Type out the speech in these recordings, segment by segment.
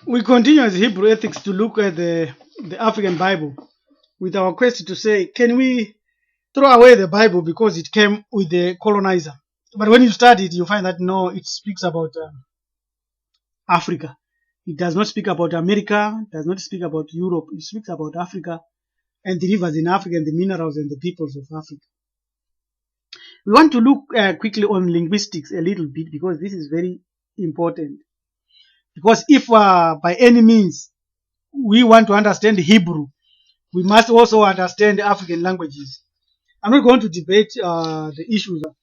We continue as Hebrew ethics to look at the African Bible with our quest to say, can we throw away the Bible because it came with the colonizer? But when you study it, you find that no, it speaks about Africa. It does not speak about America, it does not speak about Europe, it speaks about Africa and the rivers in Africa and the minerals and the peoples of Africa. We want to look quickly on linguistics a little bit because this is very important. Because if by any means we want to understand Hebrew, we must also understand African languages. I'm not going to debate the issues of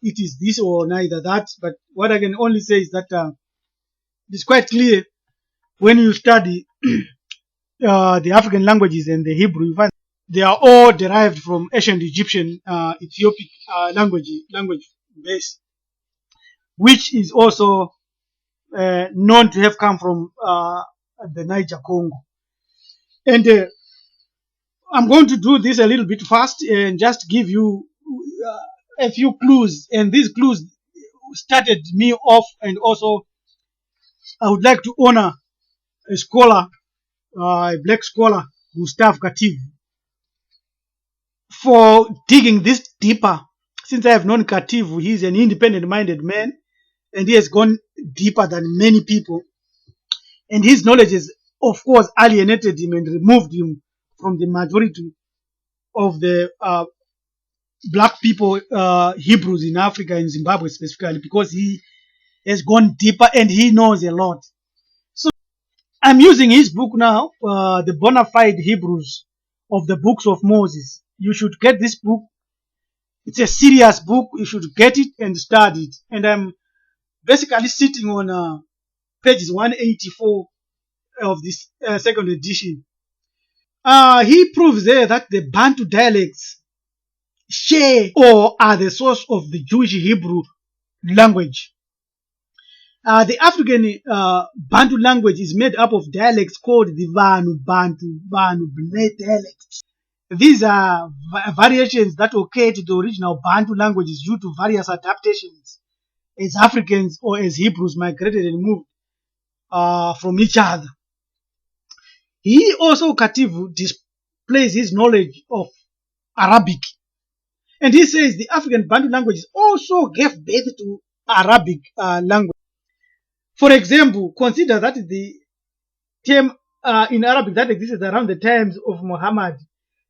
it is this or neither that, but what I can only say is that it's quite clear when you study the African languages and the Hebrew, you find they are all derived from ancient Egyptian Ethiopic language base, which is also known to have come from the Niger Congo. And I'm going to do this a little bit fast and just give you a few clues. And these clues started me off, and also I would like to honor a scholar, a black scholar, Gustav Kativ, for digging this deeper. Since I have known Kativ, he's an independent-minded man, and he has gone deeper than many people. And his knowledge has, of course, alienated him and removed him from the majority of the black people, Hebrews in Africa and Zimbabwe specifically, because he has gone deeper and he knows a lot. So I'm using his book now, The Bonafide Hebrews of the Books of Moses. You should get this book. It's a serious book. You should get it and study it. And I'm basically sitting on pages 184 of this second edition. He proves there that the Bantu dialects share or are the source of the Jewish Hebrew language. The African Bantu language is made up of dialects called the Bantu dialects. These are variations that occur to the original Bantu languages due to various adaptations as Africans or as Hebrews migrated and moved from each other. He also, Kativ, displays his knowledge of Arabic. And he says the African Bantu languages also gave birth to Arabic language. For example, consider that the term in Arabic that existed around the times of Muhammad,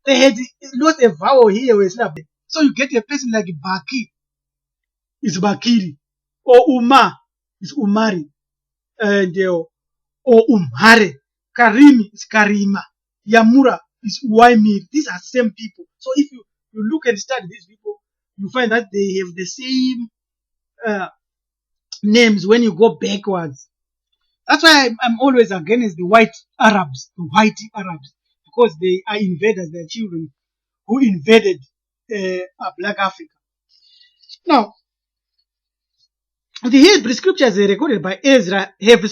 they had lost a vowel here where syllable. So you get a person like Baki is Bakiri, or Umar is Umari, and or Umhare. Karimi is Karima. Yamura is Uwaimir. These are the same people. So if you look and study these people, you find that they have the same names when you go backwards. That's why I'm always against the white Arabs, because they are invaders. They are children who invaded Black Africa. Now, the Hebrew scriptures recorded by Ezra have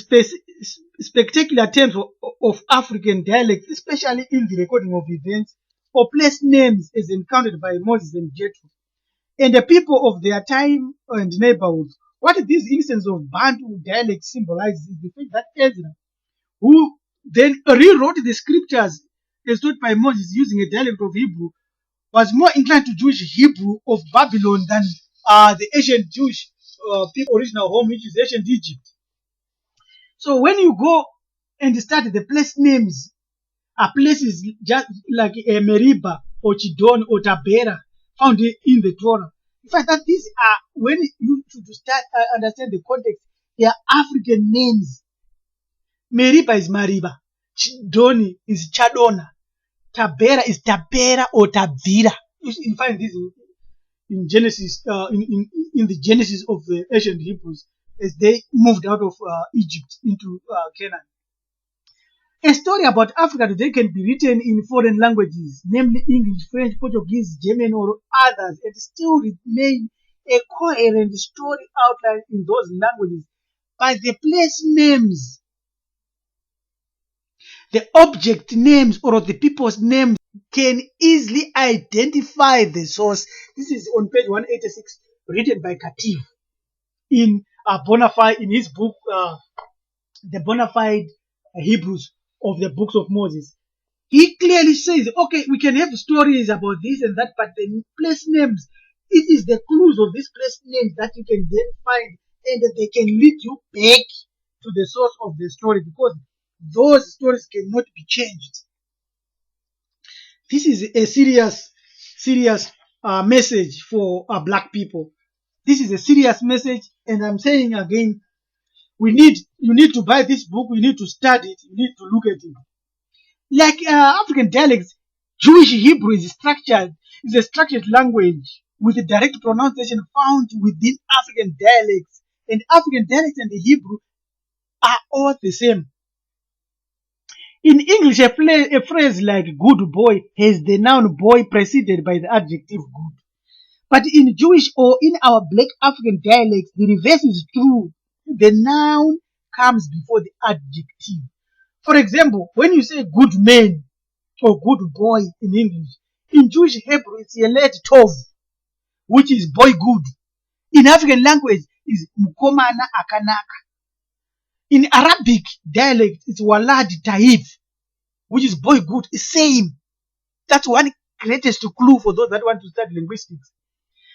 spectacular terms of African dialects, especially in the recording of events or place names as encountered by Moses and Jethro and the people of their time and neighborhood. What these instances of Bantu dialects symbolize is the fact that Ezra, who then rewrote the scriptures as taught by Moses using a dialect of Hebrew, was more inclined to Jewish Hebrew of Babylon than the ancient Jewish people original home, which is ancient Egypt. So when you go and study the place names, are places just like Meriba or Chidon or Tabera found in the Torah. In fact, that these are, when you should start understand the context, they are African names. Meriba is Mariba, Chidoni is Chadona, Tabera is Tabera or Tabvira. You find this in Genesis, in the Genesis of the ancient Hebrews as they moved out of Egypt into Canaan. A story about Africa today can be written in foreign languages, namely English, French, Portuguese, German, or others, and still remain a coherent story outlined in those languages by the place names, the object names, or the people's names can easily identify the source. This is on page 186, written by Kativ in Bonafide, in his book, The Bonafide Hebrews of the books of Moses. He clearly says, okay, we can have stories about this and that, but the place names, it is the clues of these place names that you can then find, and that they can lead you back to the source of the story, because those stories cannot be changed. This is a serious message for black people. This is a serious message, and I'm saying again, you need to buy this book, you need to study it, you need to look at it. Like African dialects, Jewish Hebrew is a structured language with a direct pronunciation found within African dialects. And African dialects and the Hebrew are all the same. In English, a phrase like good boy has the noun boy preceded by the adjective good. But in Jewish or in our black African dialects, the reverse is true. The noun comes before the adjective. For example, when you say good man or good boy in English, in Jewish Hebrew, it's Yeled Tov, which is boy good. In African language, is Mukomana Akanaka. In Arabic dialect, it's Walad Taif, which is boy good. It's same. That's one greatest clue for those that want to study linguistics.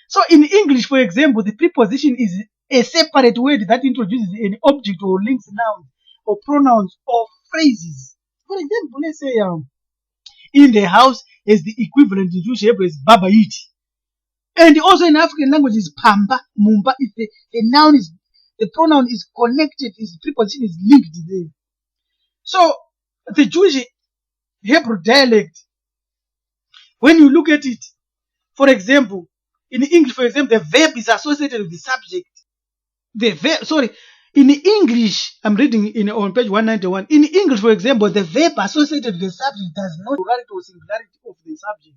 So in English, for example, the preposition is a separate word that introduces an object or links nouns or pronouns or phrases. For example, let's say in the house is the equivalent in Jewish Hebrew is Baba Yiti. And also in African language is Pamba, Mumba. If the pronoun is connected, its preposition is linked there. So the Jewish Hebrew dialect, when you look at it, for example, in English, for example, the verb is associated with the subject. In English, I'm reading on page 191. In English, for example, the verb associated with the subject does not plurality or singularity of the subject.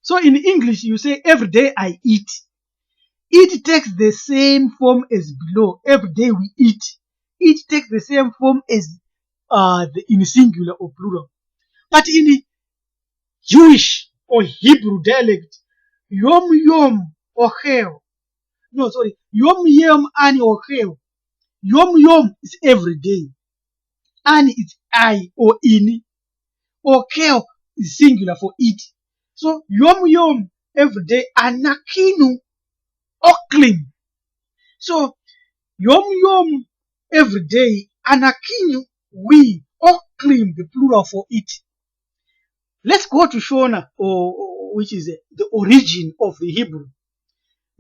So in English, you say, every day I eat. It takes the same form as below. Every day we eat. It takes the same form as in singular or plural. But in Jewish or Hebrew dialect, Yom Yom Ochel. No, sorry. Yom Yom Ani Ochel. Yom Yom is every day. Ani is I or ini. Ochel is singular for it. So Yom Yom every day. Anakinu Oklim. So Yom Yom every day. Anakinu we. Oklim the plural for it. Let's go to Shona, which is the origin of the Hebrew.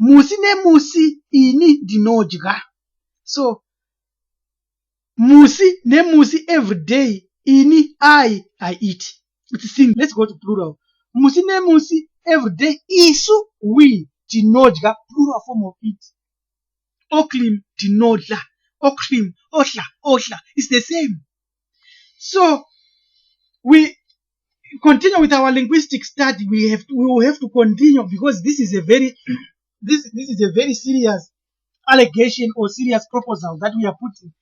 Musi ne musi ini dinojga. So musi ne musi every day ini I eat. It's single. Let's go to plural. Musi ne musi every day isu we dinojga, plural form of it. Oklim dinodla. Oklim oshla. It's the same. So we continue with our linguistic study. We will have to continue, because this is a very serious allegation or serious proposal that we are putting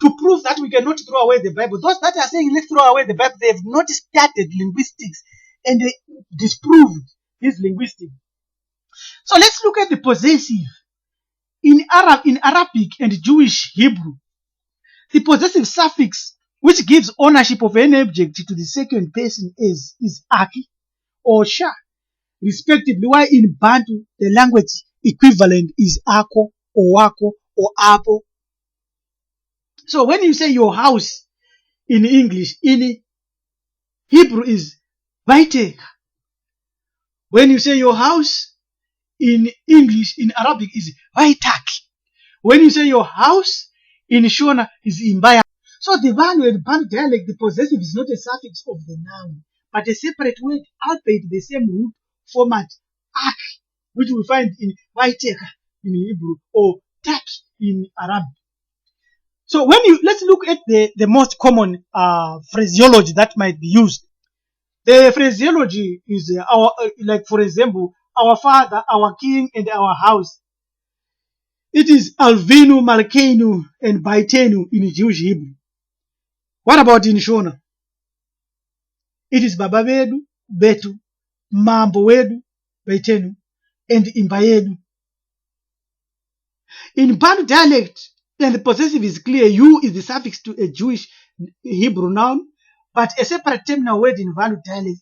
to prove that we cannot throw away the Bible. Those that are saying let's throw away the Bible, they have not studied linguistics and they disproved this linguistics. So let's look at the possessive. In Arabic and Jewish Hebrew, the possessive suffix, which gives ownership of any object to the second person, is aki or sha, respectively, while in Bantu, the language equivalent is ako or wako or abo. So when you say your house in English, in Hebrew is baitek. When you say your house in English, in Arabic is baitak. When you say your house in Shona is imbaya. So the Bantu and Bantu dialect, the possessive is not a suffix of the noun, but a separate word, albeit the same root format, ak, which we find in waiteka in Hebrew or tak in Arabic. So let's look at the most common phraseology that might be used. The phraseology is like for example, our father, our king, and our house. It is Alvinu, Malkeinu, and Baitenu in Jewish Hebrew. What about in Shona? It is Baba Vedu, Betu, Mambo Wedu, Baitenu, and Imbayedu. In Bantu dialect, and the possessive is clear, you is the suffix to a Jewish Hebrew noun, but a separate terminal word in value dialects.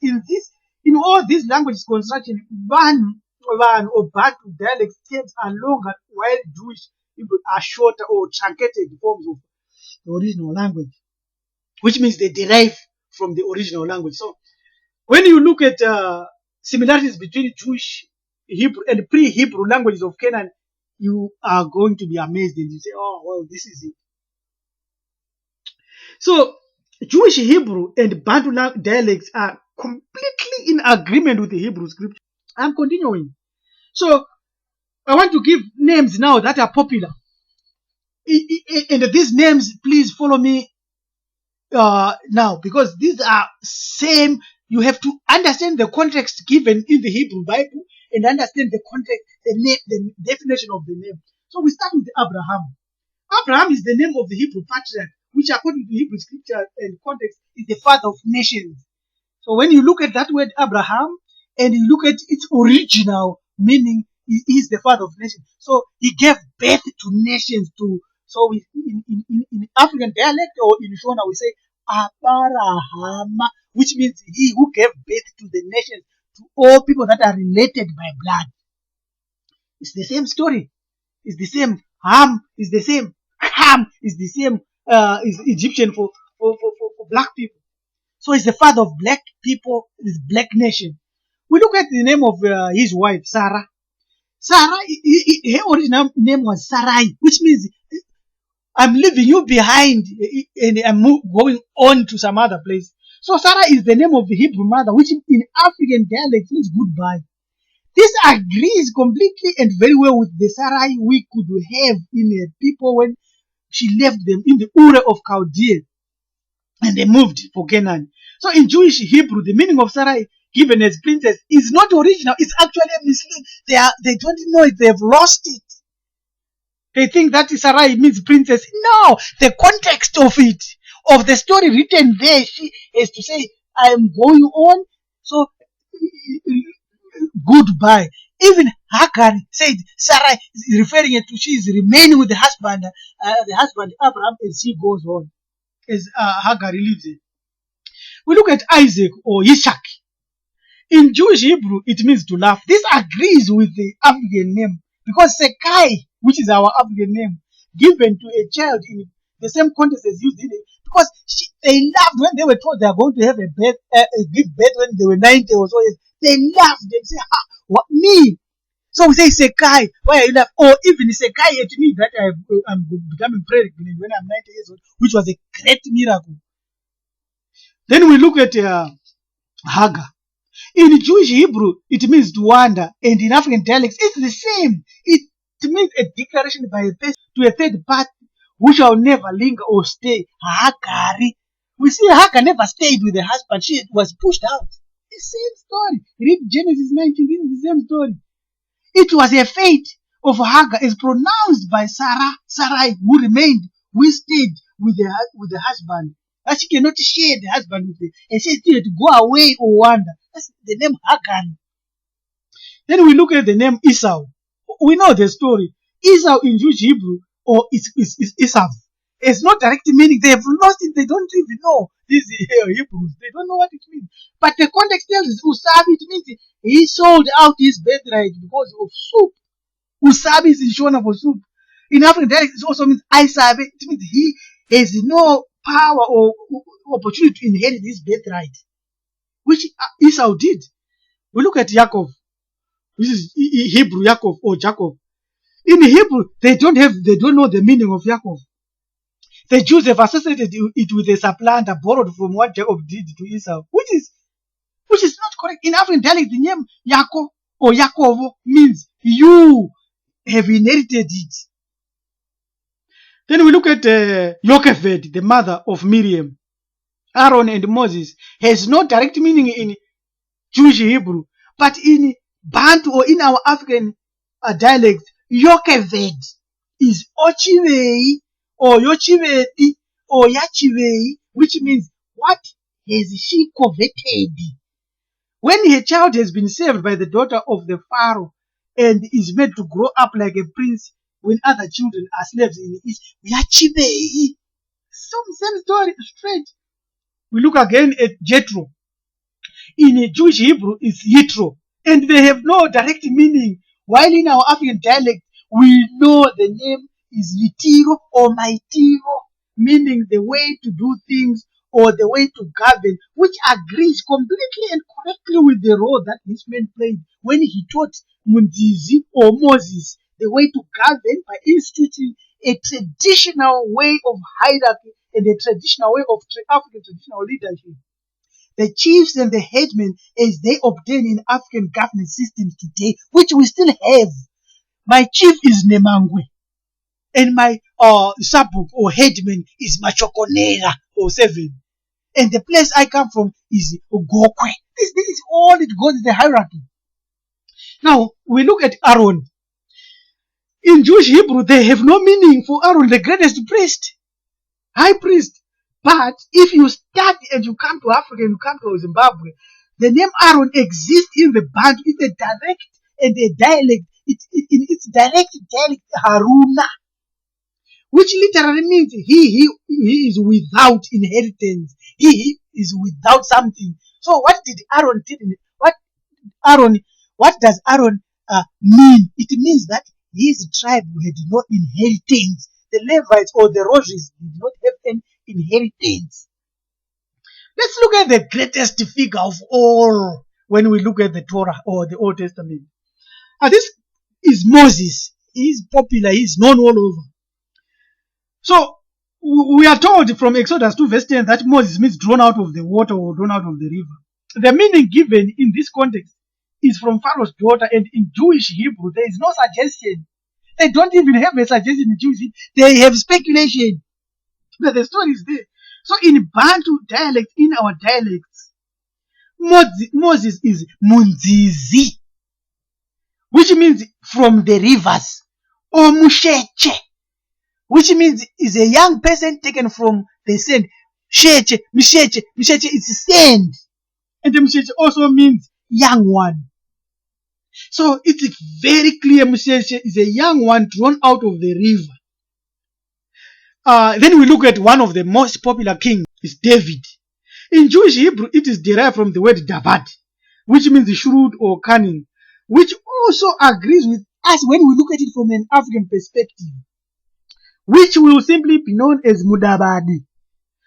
In all these languages construction, one or Bantu dialects terms are longer, while Jewish Hebrew are shorter or truncated forms of the original language, which means they derive from the original language. So when you look at similarities between Jewish Hebrew and pre-Hebrew languages of Canaan, you are going to be amazed and you say, oh, well, this is it. So Jewish Hebrew and Bantu dialects are completely in agreement with the Hebrew scripture. I'm continuing. So I want to give names now that are popular. And these names, please follow me now, because these are same. You have to understand the context given in the Hebrew Bible and understand the context, the definition of the name. So we start with Abraham. Abraham is the name of the Hebrew patriarch, which according to Hebrew scripture and context is the father of nations. So when you look at that word Abraham and you look at its original meaning, he is the father of nations. So he gave birth to nations. So in African dialect or in Shona we say Abraham, which means he who gave birth to the nations, to all people that are related by blood. It's the same story. It's the same. Ham is the same. Ham is the same. Is Egyptian for black people. So he's the father of black people, this black nation. We look at the name of his wife, Sarah. Sarah, her original name was Sarai, which means I'm leaving you behind and I'm going on to some other place. So Sarah is the name of the Hebrew mother, which in African dialect means goodbye. This agrees completely and very well with the Sarai we could have in the people when she left them in the Ur of Chaldea and they moved for Canaan. So in Jewish Hebrew, the meaning of Sarai given as princess is not original. It's actually a misleading. They don't know it. They've lost it. They think that Sarai means princess. No, the context of it, of the story written there, she is to say, I am going on. So goodbye. Even Hagar said Sarah is referring to she is remaining with the husband Abraham as she goes on, as Hagar leaves it. We look at Isaac or Ishak. In Jewish Hebrew, it means to laugh. This agrees with the African name because Sekai, which is our African name, given to a child in the same context as used in it, because they laughed when they were told they are going to have give birth when they were 90 or so years. They laughed. They say, what me? So we say Sekai. Why are you laughing? Or even Sekai at me that I'm becoming pregnant when I'm 90 years old, which was a great miracle. Then we look at Hagar. In Jewish Hebrew, it means to wander, and in African dialects, it's the same. It means a declaration by a person to a third party who shall never linger or stay. Hagari. We see Hagar never stayed with her husband. She was pushed out. The same story. Read Genesis 19. This is the same story. It was a fate of Hagar as pronounced by Sarai, who remained, who stayed with the husband. That she cannot share the husband with her. And she had to go away or wander. That's the name Hagar. Then we look at the name Esau. We know the story. Esau in Jewish Hebrew or is Esau. It's not direct meaning. They have lost it. They don't even know these Hebrews. They don't know what it means. But the context tells us Usabi. It means he sold out his birthright because of soup. Usabi is in Shona for soup. In African dialect, it also means Isabi. It means he has no power or opportunity to inherit his birthright, which Esau did. We look at Yaakov. This is Hebrew Yaakov or Jacob. In Hebrew, they don't know the meaning of Yaakov. The Jews have associated it with a supplanter borrowed from what Jacob did to Esau, which is not correct. In African dialect, the name Yaakov or Yaakov means you have inherited it. Then we look at Yocheved, the mother of Miriam. Aaron and Moses has no direct meaning in Jewish Hebrew, but in Bantu or in our African dialect, Yocheved is Ochivei or Yochivedi or Yachivei, which means what has she coveted? When her child has been saved by the daughter of the Pharaoh and is made to grow up like a prince when other children are slaves in the East, Yachivei. same story straight. We look again at Jethro. In a Jewish Hebrew, it's Yitro, and they have no direct meaning. While in our African dialect, we know the name is Yitiro or Maitiro, meaning the way to do things or the way to govern, which agrees completely and correctly with the role that this man played when he taught Mundizi or Moses the way to govern by instituting a traditional way of hierarchy and a traditional way of African traditional leadership. The chiefs and the headmen as they obtain in African governance systems today, which we still have. My chief is Nemangwe, and my sabuk or headman is Machokonera or Seven. And the place I come from is Gokwe. This is all it goes in the hierarchy. Now, we look at Aaron. In Jewish Hebrew, they have no meaning for Aaron, the greatest priest, high priest. But if you start and you come to Africa and you come to Zimbabwe, the name Aaron exists in the Bantu. It's a direct and a dialect. In its direct dialect, Haruna, which literally means he is without inheritance. He is without something. So what did Aaron did? What does Aaron mean? It means that his tribe had no inheritance. The Levites or the Roshes did not have an inheritance. Let's look at the greatest figure of all when we look at the Torah or the Old Testament. This is Moses. He's popular. He's known all over. So we are told from Exodus 2 verse 10 that Moses means drawn out of the water or drawn out of the river. The meaning given in this context is from Pharaoh's daughter, and in Jewish Hebrew there is no suggestion. They don't even have a suggestion in Jewish. They have speculation. But the story is there. So in Bantu dialect, in our dialects, Moses is Munzizi, which means from the rivers, or Musheche, which means is a young person taken from the sand. Sheche, Misheche is sand. And the Musheche also means young one. So it's very clear Musheche is a young one drawn out of the river. Then we look at one of the most popular kings, is David. In Jewish Hebrew, it is derived from the word David, which means shrewd or cunning, which also agrees with us when we look at it from an African perspective, which will simply be known as Mudabadi,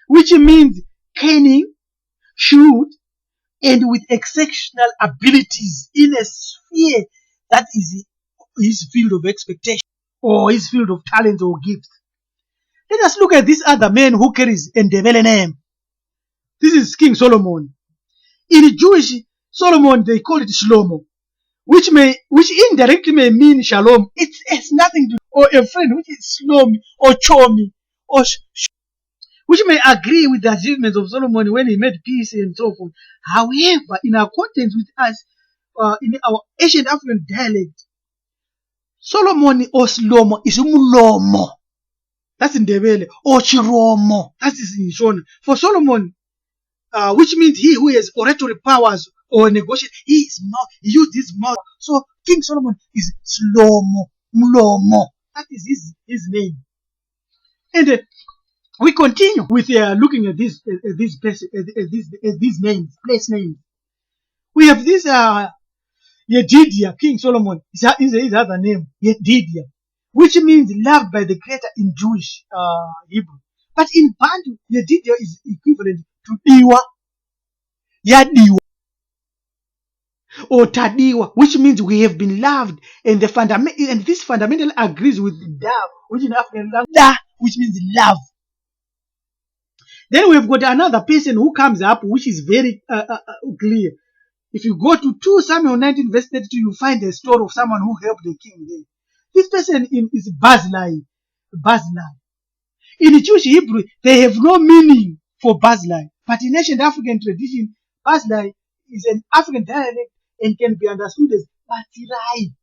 which means cunning, shrewd, and with exceptional abilities in a sphere that is his field of expectation or his field of talent or gifts. Let us look at this other man who carries a Ndebele name. This is King Solomon. In Jewish, Solomon, they call it Shlomo, which indirectly may mean shalom. It has nothing to do, or a friend, which is Shlomi, or Chomi, or which may agree with the achievements of Solomon when he made peace and so forth. However, in accordance with us, in our ancient African dialect, Solomon or Shlomo is Umulomo. That's in Ndebele. Or Chiromo. That is in Shona. For Solomon, which means he who has oratory powers or negotiate, he used his mouth. So King Solomon is Shlomo, Mlomo. That is his name. And we continue with looking at these names, place names. We have this Yedidia, King Solomon. His other name, Yedidia, which means loved by the Creator in Jewish Hebrew. But in Bantu, Yedidia is equivalent to Diwa, Yadiwa, or Tadiwa, which means we have been loved. And this fundamentally agrees with Da, which in African language, Da, which means love. Then we've got another person who comes up, which is very clear. If you go to 2 Samuel 19 verse 32, you find a story of someone who helped the king there. This person is Barzillai. In the Jewish Hebrew, they have no meaning for Barzillai. But in ancient African tradition, Barzillai is an African dialect and can be understood as Batirai,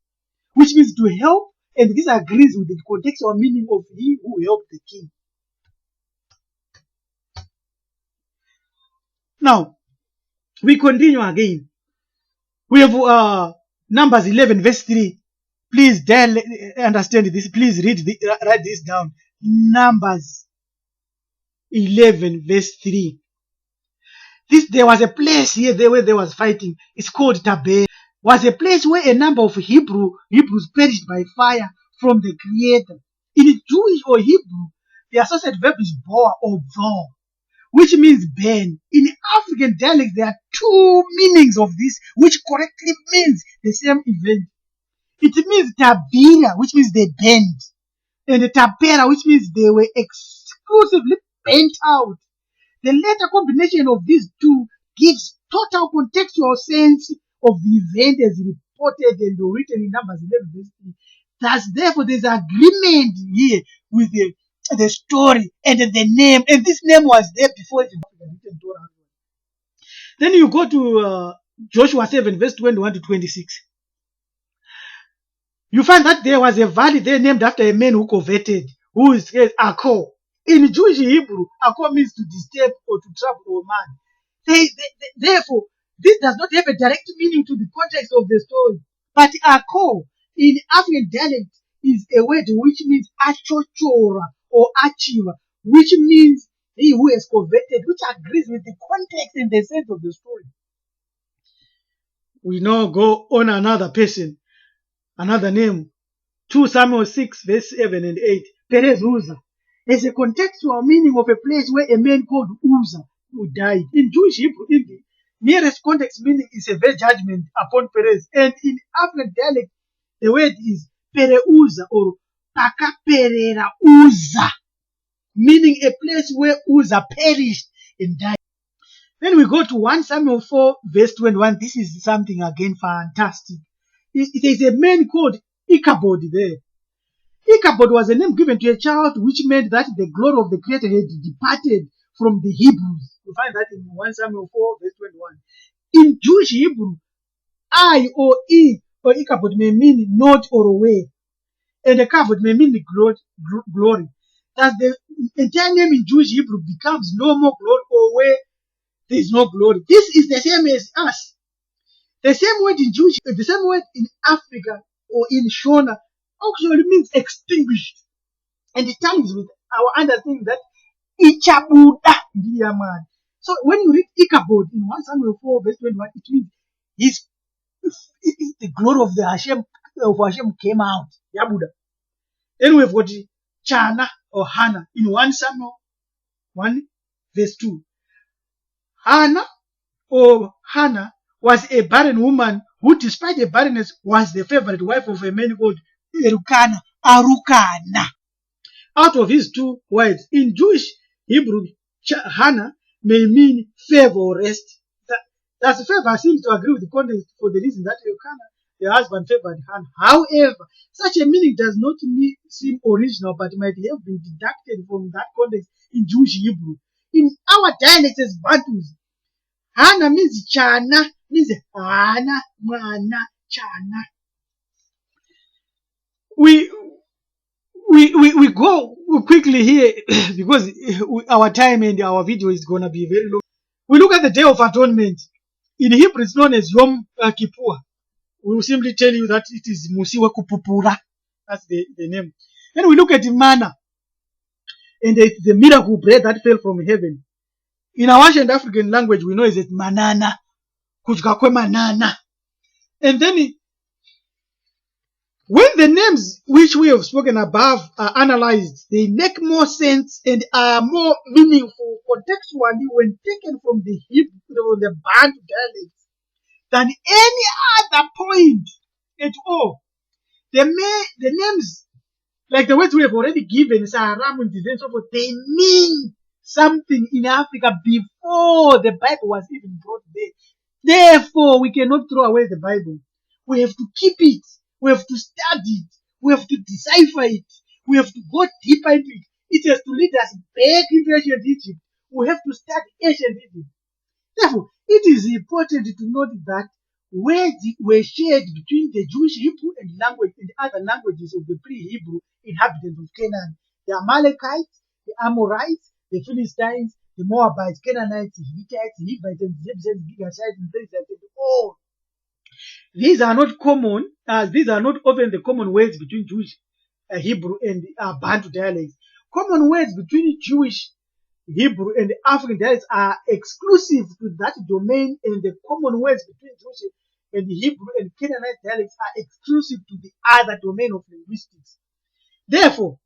which means to help, and this agrees with the contextual meaning of he who helped the king. Now, we continue again. We have Numbers 11 verse 3. Please understand this. Please write this down. Numbers 11 verse 3. There was a place here where they was fighting. It's called Tabeh. Was a place where a number of Hebrews perished by fire from the Creator. In Jewish or Hebrew, the associated verb is boa or bo, which means burn. In African dialects, there are two meanings of this, which correctly means the same event. It means tabira, which means they burned, and tapera, which means they were exclusively burnt out. The latter combination of these two gives total contextual sense of the event as reported and written in Numbers 11 verse 3. Thus, therefore, there's agreement here with the story and the name, and this name was there before the written Torah. Then you go to Joshua 7 verse 21 to 26. You find that there was a valley there named after a man who coveted, who is Akko. In Jewish Hebrew, Akko means to disturb or to trouble a man. Therefore, this does not have a direct meaning to the context of the story. But Akko, in African dialect, is a word which means achochora or achieva, which means he who has coveted, which agrees with the context and the sense of the story. We now go on another person, another name, 2 Samuel 6 verse 7 and 8, Perez Uzzah. There's a contextual meaning of a place where a man called Uzzah who died. In Jewish Hebrew, in the nearest context meaning is a severe judgment upon Perez. And in African dialect, the word is Pereuzzah or Pakaperera Uzzah, meaning a place where Uzzah perished and died. Then we go to 1 Samuel 4 verse 21. This is something again fantastic. It is a man called Ichabod there. Ichabod was a name given to a child which meant that the glory of the Creator had departed from the Hebrews. You find that in 1 Samuel 4 verse 21. In Jewish Hebrew, I or E or Ichabod may mean not or away, and a kavod may mean the glory. Thus the entire name in Jewish Hebrew becomes no more glory or where there is no glory. This is the same as us. The same word in Jewish, the same word in Africa or in Shona actually means extinguished. And it tallies with our understanding that Ichabuda man. So when you read Ichabod in 1 Samuel 4 verse 21, it means the glory of Hashem came out. Yabuda. Then we've got Chana or Hannah in 1 Samuel 1 verse 2. Hannah or Hannah was a barren woman who, despite her barrenness, was the favorite wife of a man called Arukana. Out of his two wives, in Jewish Hebrew, Hannah may mean favor or rest. Thus, favor seems to agree with the context for the reason that Elkanah, the husband, favored Hannah. However, such a meaning does not seem original, but might have been deducted from that context in Jewish Hebrew. In our dialects as Bantus, Hannah means Chana, means Hana, Mana, Chana. We go quickly here because our time and our video is going to be very long. We look at the Day of Atonement. In Hebrew, it's known as Yom Kippur. We will simply tell you that it is Musiwa Kupupura. That's the name. Then we look at the manna. And it's the miracle bread that fell from heaven. In our ancient African language, we know it's manana. Kujgakwe manana. And then when the names which we have spoken above are analyzed, they make more sense and are more meaningful contextually when taken from the Hebrew, the Bantu dialects, than any other point at all. The names, like the words we have already given, Saharam and so forth, they mean something in Africa before the Bible was even brought there. Therefore, we cannot throw away the Bible. We have to keep it. We have to study it. We have to decipher it. We have to go deeper into it. It has to lead us back into ancient Egypt. We have to study ancient Egypt. Therefore, it is important to note that words were shared between the Jewish Hebrew and other languages of the pre-Hebrew inhabitants of Canaan. The Amalekites, the Amorites, the Philistines, the Moabites, Canaanites, the Hittites, the Hivites, and the Jebusites, the Girgashites, and Perizzites, and all. These are not common, these are not often the common words between Jewish Hebrew and Bantu dialects. Common words between Jewish Hebrew and African dialects are exclusive to that domain, and the common words between Jewish and Hebrew and Canaanite dialects are exclusive to the other domain of linguistics. Therefore,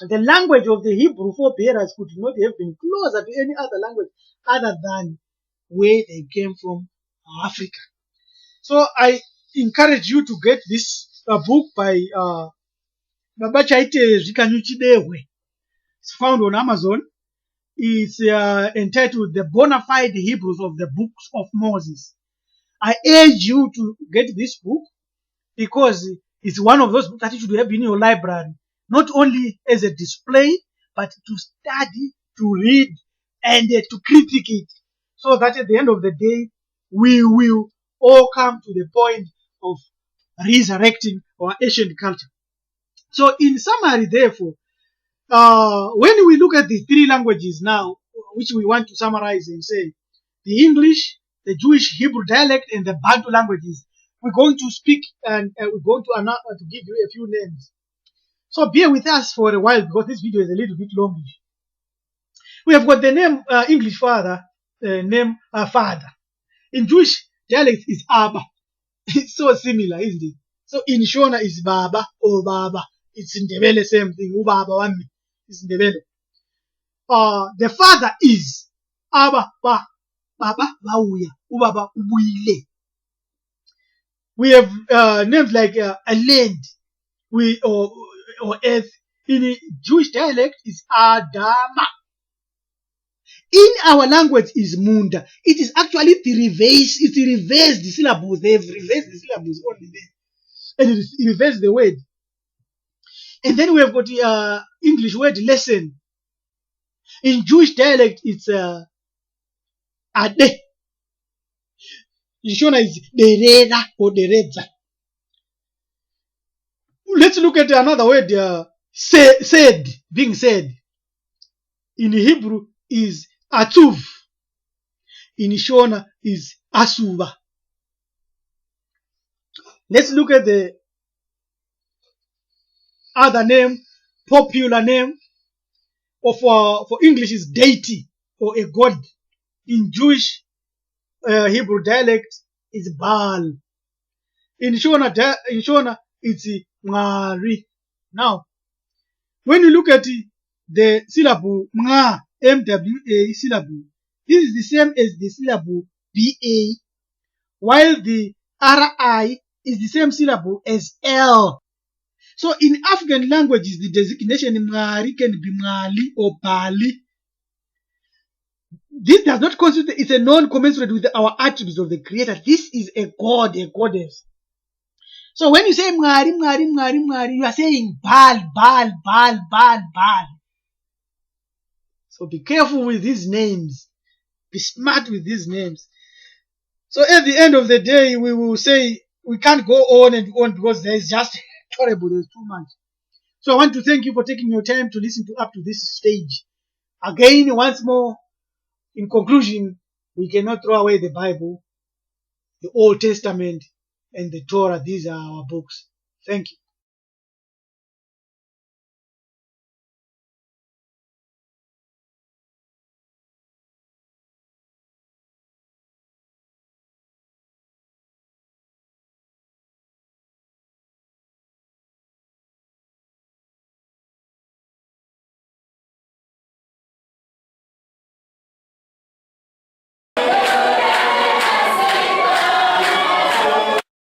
the language of the Hebrew forebearers could not have been closer to any other language other than where they came from, Africa. So I encourage you to get this book by Babachaite Zvikanyuchidehwe. It's found on Amazon. It's entitled The Bonafide Hebrews of the Books of Moses. I urge you to get this book because it's one of those books that you should have in your library, not only as a display, but to study, to read, and to critique it, so that at the end of the day, we will all come to the point of resurrecting our ancient culture. So in summary, therefore, when we look at the three languages now, which we want to summarize and say, the English, the Jewish Hebrew dialect, and the Bantu languages, we're going to speak and we're going to give you a few names. So bear with us for a while because this video is a little bit longish. We have got the name English father, name father. In Jewish dialect is Abba. It's so similar, isn't it? So in Shona is Baba or Baba. It's in Ndebele, same thing. Ubaba wami is Ndebele. The father is Abba ba Baba Bauya. Ubaba Ubuyile. We have names like a land or earth. In Jewish dialect is Adama. In our language is Munda. It is actually the reverse. It's the reversed syllables. They've reversed the syllables only there. And it reversed the word. And then we have got the English word lesson. In Jewish dialect, it's Ade. In Shona is Dereda or Dereza. Let's look at another word, said, being said. In Hebrew is Atuv. In Shona is Asuba. Let's look at the other name, popular name of for English is deity or a god. In Jewish Hebrew dialect is Baal. In Shona it's Mari. Now, when you look at the syllable Mwa, MWA syllable, this is the same as the syllable BA, while the RI is the same syllable as L. So in African languages, the designation Mari can be Mali or Bali. This does not constitute, it's a non-commensurate with our attributes of the Creator. This is a god, a goddess. So when you say Mari, Mari, Mari, Mari, you are saying Baal, Baal, Baal, Baal, Baal. So be careful with these names. Be smart with these names. So at the end of the day, we will say we can't go on and on because there is just terrible, there's too much. So I want to thank you for taking your time to listen to up to this stage. Again, once more, in conclusion, we cannot throw away the Bible, the Old Testament, and the Torah. These are our books. Thank you.